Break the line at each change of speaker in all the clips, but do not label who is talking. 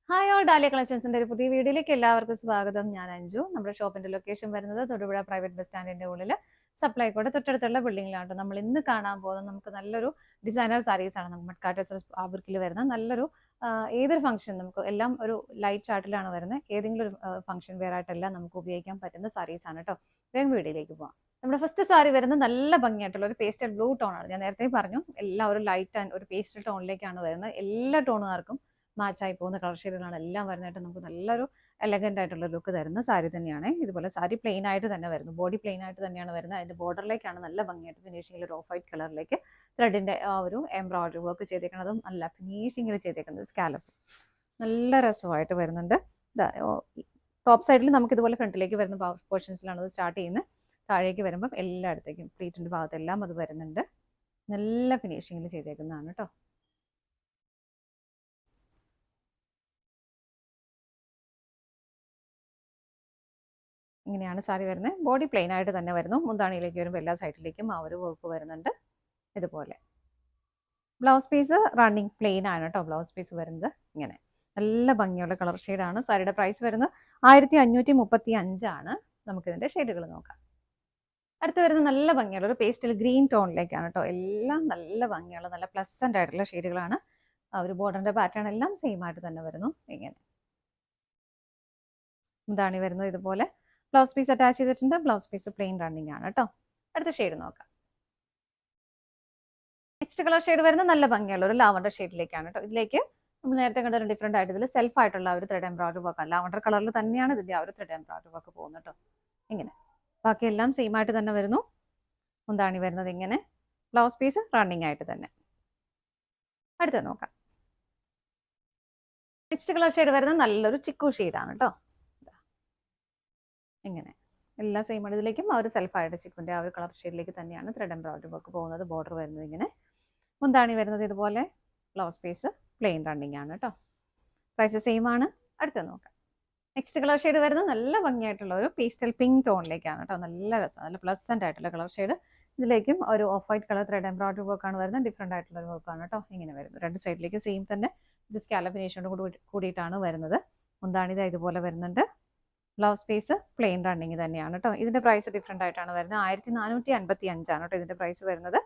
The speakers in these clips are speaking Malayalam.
ഹായ് ഓൾ ഡാലിയ കളക്ഷൻസിന്റെ ഒരു പുതിയ വീഡിയോയിലേക്ക് എല്ലാവർക്കും സ്വാഗതം. ഞാൻ അഞ്ജു. നമ്മുടെ ഷോപ്പിന്റെ ലൊക്കേഷൻ വരുന്നത് തൊടുപുഴ പ്രൈവറ്റ് ബസ് സ്റ്റാൻഡിന്റെ ഉള്ളിൽ സപ്ലൈക്കോടെ തൊട്ടടുത്തുള്ള ബിൽഡിംഗിലാണ്. നമ്മൾ ഇന്ന് കാണാൻ പോകുന്നത് നമുക്ക് നല്ലൊരു ഡിസൈനർ സാരീസ് ആണ്. നമുക്ക് മട്കാട്ട് ഫാബ്രിക്കിൽ വരുന്ന നല്ലൊരു ഏതൊരു ഫംഗ്ഷൻ നമുക്ക് എല്ലാം ഒരു ലൈറ്റ് ചാർട്ടിലാണ് വരുന്നത്. ഏതെങ്കിലും ഒരു ഫംഗ്ഷൻ വെയർ ആയിട്ടെല്ലാം നമുക്ക് ഉപയോഗിക്കാൻ പറ്റുന്ന സാരീസ് ആണ് കേട്ടോ. വേഗം വീഡിയോയിലേക്ക് പോകാം. നമ്മുടെ ഫസ്റ്റ് സാരി വരുന്നത് നല്ല ഭംഗിയായിട്ടുള്ള ഒരു പേസ്റ്റൽ ബ്ലൂ ടോൺ ആണ്. ഞാൻ നേരത്തെ പറഞ്ഞു എല്ലാം ഒരു ലൈറ്റ് ആൻഡ് ഒരു പേസ്റ്റൽ ടോണിലേക്കാണ് വരുന്നത്. എല്ലാ ടോണുകാർക്കും മാച്ചായി പോകുന്ന കളർ ഷെയ്ഡുകളാണ് എല്ലാം വരുന്നതായിട്ട് നമുക്ക് നല്ലൊരു എലഗന്റ് ആയിട്ടുള്ള ലുക്ക് തരുന്ന സാരി തന്നെയാണ്. ഇതുപോലെ സാരി പ്ലെയിൻ ആയിട്ട് തന്നെ വരുന്നു, ബോഡി പ്ലെയിൻ ആയിട്ട് തന്നെയാണ് വരുന്നത്. അതിന്റെ ബോർഡറിലേക്കാണ് നല്ല ഭംഗിയായിട്ട് ഫിനിഷിംഗിൽ ഒരു ഓഫ് വൈറ്റ് കളറിലേക്ക് ത്രെഡിന്റെ ആ ഒരു എംബ്രോയിഡറി വർക്ക് ചെയ്തേക്കുന്നതും നല്ല ഫിനിഷിംഗിൽ ചെയ്തേക്കുന്നത് സ്കാലപ്പ് നല്ല രസമായിട്ട് വരുന്നുണ്ട്. ടോപ്പ് സൈഡിൽ നമുക്ക് ഇതുപോലെ ഫ്രണ്ടിലേക്ക് വരുന്ന പോർഷൻസിലാണ് അത് സ്റ്റാർട്ട് ചെയ്യുന്നത്. താഴേക്ക് വരുമ്പോൾ എല്ലായിടത്തേക്കും പ്ലീറ്റിന്റെ ഭാഗത്തെല്ലാം അത് വരുന്നുണ്ട്. നല്ല ഫിനിഷിംഗിൽ ചെയ്തേക്കുന്നതാണ് കേട്ടോ. ഇങ്ങനെയാണ് സാരി വരുന്നത്. ബോഡി പ്ലെയിൻ ആയിട്ട് തന്നെ വരുന്നു. മുന്താണിയിലേക്ക് വരുമ്പോൾ എല്ലാ സൈഡിലേക്കും ആ ഒരു വർക്ക് വരുന്നുണ്ട്. ഇതുപോലെ ബ്ലൗസ് പീസ് റണ്ണിങ് പ്ലെയിൻ ആണ് കേട്ടോ. ബ്ലൗസ് പീസ് വരുന്നത് ഇങ്ങനെ നല്ല ഭംഗിയുള്ള കളർ ഷെയ്ഡാണ്. സാരിയുടെ പ്രൈസ് വരുന്നത് 1535 നമുക്കിതിൻ്റെ ഷെയ്ഡുകൾ നോക്കാം. അടുത്ത് വരുന്ന നല്ല ഭംഗിയുള്ള ഒരു പേസ്റ്റൽ ഗ്രീൻ ടോണിലേക്കാണ് കേട്ടോ. എല്ലാം നല്ല ഭംഗിയുള്ള നല്ല പ്ലസന്റ് ആയിട്ടുള്ള ഷെയ്ഡുകളാണ്. ആ ഒരു ബോർഡറിന്റെ പാറ്റേൺ എല്ലാം സെയിം ആയിട്ട് തന്നെ വരുന്നു. ഇങ്ങനെ മുന്താണി വരുന്നത് ഇതുപോലെ ബ്ലൗസ് പീസ് അറ്റാച്ച് ചെയ്തിട്ടുണ്ട്. ബ്ലൗസ് പീസ് പ്ലെയിൻ റണ്ണിങ് ആണ് കേട്ടോ. അടുത്ത ഷെയ്ഡ് നോക്കാം. നെക്സ്റ്റ് കളർ ഷെയ്ഡ് വരുന്നത് നല്ല ഭംഗിയുള്ള ഒരു ലാവണ്ടർ ഷെയ്ഡിലേക്കാണ് കേട്ടോ. ഇതിലേക്ക് നമ്മൾ നേരത്തെ കണ്ട ഒരു ഡിഫറെന്റ് ആയിട്ട് ഇതിൽ സെൽഫ് ആയിട്ടുള്ള ഒരു ത്രെഡ് എംബ്രോയിഡറി വർക്ക് ആണ്. ലാവണ്ടർ കളറിൽ തന്നെയാണ് ഇതിന്റെ ആ ഒരു ത്രെഡ് എംബ്രോയിഡറി വർക്ക് പോകുന്നത് കേട്ടോ. ഇങ്ങനെ ബാക്കിയെല്ലാം സെയിം ആയിട്ട് തന്നെ വരുന്നു. മുന്താണി വരുന്നത് ഇങ്ങനെ ബ്ലൗസ് പീസ് റണ്ണിങ് ആയിട്ട് തന്നെ. അടുത്ത നോക്കാം. നെക്സ്റ്റ് കളർ ഷെയ്ഡ് വരുന്നത് നല്ലൊരു ചിക്കു ഷെയ്ഡാണ് കേട്ടോ. ഇങ്ങനെ എല്ലാം സെയിം ആണ്. ഇതിലേക്കും ആ ഒരു സെൽഫായിട്ട് ചിക്കുൻ്റെ ആ ഒരു കളർ ഷെയ്ഡിലേക്ക് തന്നെയാണ് ത്രെഡ് എംബ്രോയിഡറി വർക്ക് പോകുന്നത്. ബോർഡർ വരുന്നത് ഇങ്ങനെ. മുന്താണി വരുന്നത് ഇതുപോലെ ബ്ലൗസ് പീസ് പ്ലെയിൻ റണ്ണിങ് ആണ് കേട്ടോ. പ്രൈസ് സെയിം ആണ്. അടുത്ത നോക്കാം. നെക്സ്റ്റ് കളർ ഷെയ്ഡ് വരുന്നത് നല്ല ഭംഗിയായിട്ടുള്ള ഒരു പേസ്റ്റൽ പിങ്ക് ടോണിലേക്കാണ് കേട്ടോ. നല്ല രസം, നല്ല പ്ലസന്റ് ആയിട്ടുള്ള കളർ ഷെയ്ഡ്. ഇതിലേക്കും ഒരു off white colour thread embroidery വർക്കാണ് വരുന്നത്. ഡിഫറെന്റ് ആയിട്ടുള്ള ഒരു വർക്കാണ് കേട്ടോ. ഇങ്ങനെ വരുന്നത് രണ്ട് സൈഡിലേക്ക് സെയിം തന്നെ ഇത് സ്കാലപ്പ് ഫിനിഷോട് കൂടിയിട്ടാണ് വരുന്നത്. മുന്താണി ഇതുപോലെ വരുന്നുണ്ട്. ബ്ലൗസ് പീസ് പ്ലെയിൻ റണ്ണിങ് തന്നെയാണ് കേട്ടോ. ഇതിന്റെ പ്രൈസ് ഡിഫറെന്റ് ആയിട്ടാണ് വരുന്നത്. 1455 കേട്ടോ ഇതിന്റെ പ്രൈസ് വരുന്നത്.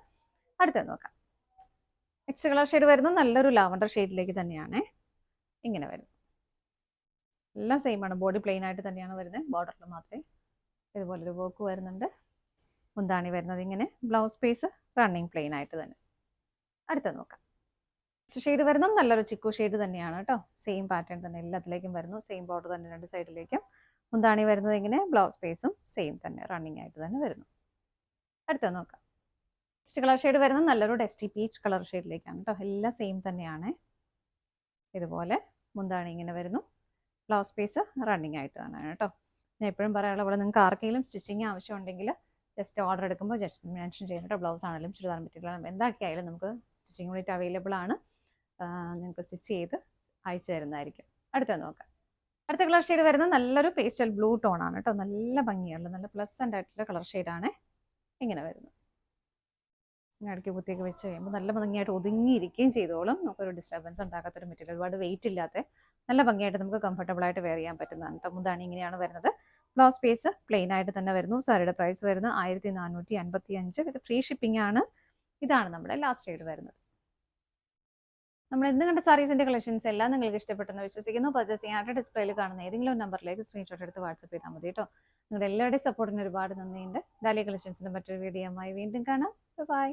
അടുത്ത നോക്കാം. നെക്സ്റ്റ് കളർ ഷെയ്ഡ് വരുന്നത് നല്ലൊരു ലാവണ്ടർ ഷെയ്ഡിലേക്ക് തന്നെയാണ്. ഇങ്ങനെ വരുന്നത് എല്ലാം സെയിം ആണ്. ബോഡി പ്ലെയിൻ ആയിട്ട് തന്നെയാണ് വരുന്നത്. ബോർഡറിൽ മാത്രമേ ഇതുപോലൊരു വർക്ക് വരുന്നുണ്ട്. മുന്താണി വരുന്നത് ഇങ്ങനെ ബ്ലൗസ് പീസ് റണ്ണിങ് പ്ലെയിൻ ആയിട്ട് തന്നെ. അടുത്ത നോക്കാം. നെക്സ്റ്റ് ഷെയ്ഡ് വരുന്നത് നല്ലൊരു ചിക്കു ഷെയ്ഡ് തന്നെയാണ് കേട്ടോ. സെയിം പാറ്റേൺ തന്നെ എല്ലാത്തിലേക്കും വരുന്നു. സെയിം ബോർഡർ തന്നെ രണ്ട് സൈഡിലേക്കും. മുന്താണി വരുന്നത് ഇങ്ങനെ ബ്ലൗസ് പീസും സെയിം തന്നെ റണ്ണിങ് ആയിട്ട് തന്നെ വരുന്നു. അടുത്ത നോക്കാം. നെക്സ്റ്റ് കളർ ഷെയ്ഡ് വരുന്നത് നല്ലൊരു ഡസ്റ്റി പീച്ച് കളർ ഷെയ്ഡിലേക്കാണ് കേട്ടോ. എല്ലാം സെയിം തന്നെയാണ്. ഇതുപോലെ മുന്താണി ഇങ്ങനെ വരുന്നു. ബ്ലൗസ് പീസ് റണ്ണിങ് ആയിട്ട് തന്നെ കേട്ടോ. ഞാൻ എപ്പോഴും പറയാനുള്ള പോലെ നിങ്ങൾക്ക് ആർക്കെങ്കിലും സ്റ്റിച്ചിങ് ആവശ്യമുണ്ടെങ്കിൽ ജസ്റ്റ് ഓർഡർ എടുക്കുമ്പോൾ ജസ്റ്റ് മെൻഷൻ ചെയ്യുന്നുണ്ട്. ബ്ലൗസ് ആണെങ്കിലും ചുരിദാർ മെറ്റീരിയൽ എന്താക്കിയായാലും നമുക്ക് സ്റ്റിച്ചിങ് വേണ്ടിയിട്ട് അവൈലബിൾ ആണ്. നിങ്ങൾക്ക് സ്റ്റിച്ച് ചെയ്ത് അയച്ചു തരുന്നതായിരിക്കും. അടുത്ത നോക്കാം. അടുത്ത കളർ ഷെയ്ഡ് വരുന്നത് നല്ലൊരു പേസ്റ്റൽ ബ്ലൂ ടോൺ ആണ് കേട്ടോ. നല്ല ഭംഗിയുള്ള നല്ല പ്ലസന്റ് ആയിട്ടുള്ള കളർ ഷെയ്ഡാണ്. ഇങ്ങനെ വരുന്നത് ഇടയ്ക്ക് കുത്തിയൊക്കെ വെച്ച് കഴിയുമ്പോൾ നല്ല ഭംഗിയായിട്ട് ഒതുങ്ങിയിരിക്കുകയും ചെയ്തോളും. നമുക്കൊരു ഡിസ്റ്റർബൻസ് ഉണ്ടാക്കാത്തൊരു മെറ്റീരിയൽ, ഒരുപാട് വെയിറ്റ് ഇല്ലാത്ത നല്ല ഭംഗിയായിട്ട് നമുക്ക് കംഫർട്ടബിൾ ആയിട്ട് വെയർ ചെയ്യാൻ പറ്റുന്നതാണ് കേട്ടോ. മുന്താണി ഇങ്ങനെയാണ് വരുന്നത്. ബ്ലൗസ് പീസ് പ്ലെയിൻ ആയിട്ട് തന്നെ വരുന്നു. സാരിയുടെ പ്രൈസ് വരുന്നത് 1455. ഇത് ഫ്രീ ഷിപ്പിംഗ് ആണ്. ഇതാണ് നമ്മുടെ ലാസ്റ്റ് ഷെയ്ഡ് വരുന്നത്. നമ്മൾ എന്ത് കണ്ട സാരീസിന്റെ കളക്ഷൻസ് എല്ലാം നിങ്ങൾക്ക് ഇഷ്ടപ്പെട്ടെന്ന് വിശ്വസിക്കുന്നു. പർച്ചേസ് ചെയ്യാനായിട്ട് ഡിസ്പ്ലേയിൽ കാണുന്ന ഏതെങ്കിലും നമ്പറിലേക്ക് സ്ക്രീൻഷോട്ട് എടുത്ത് വാട്സപ്പ് ചെയ്താൽ മതി കേട്ടോ. നിങ്ങളുടെ എല്ലാവരുടെയും സപ്പോർട്ടിന് ഒരുപാട് നന്ദിയുണ്ട്. ഡാലിയ കളക്ഷൻസിന്റെ മറ്റൊരു വീഡിയോയുമായി വീണ്ടും കാണാം. ബൈ.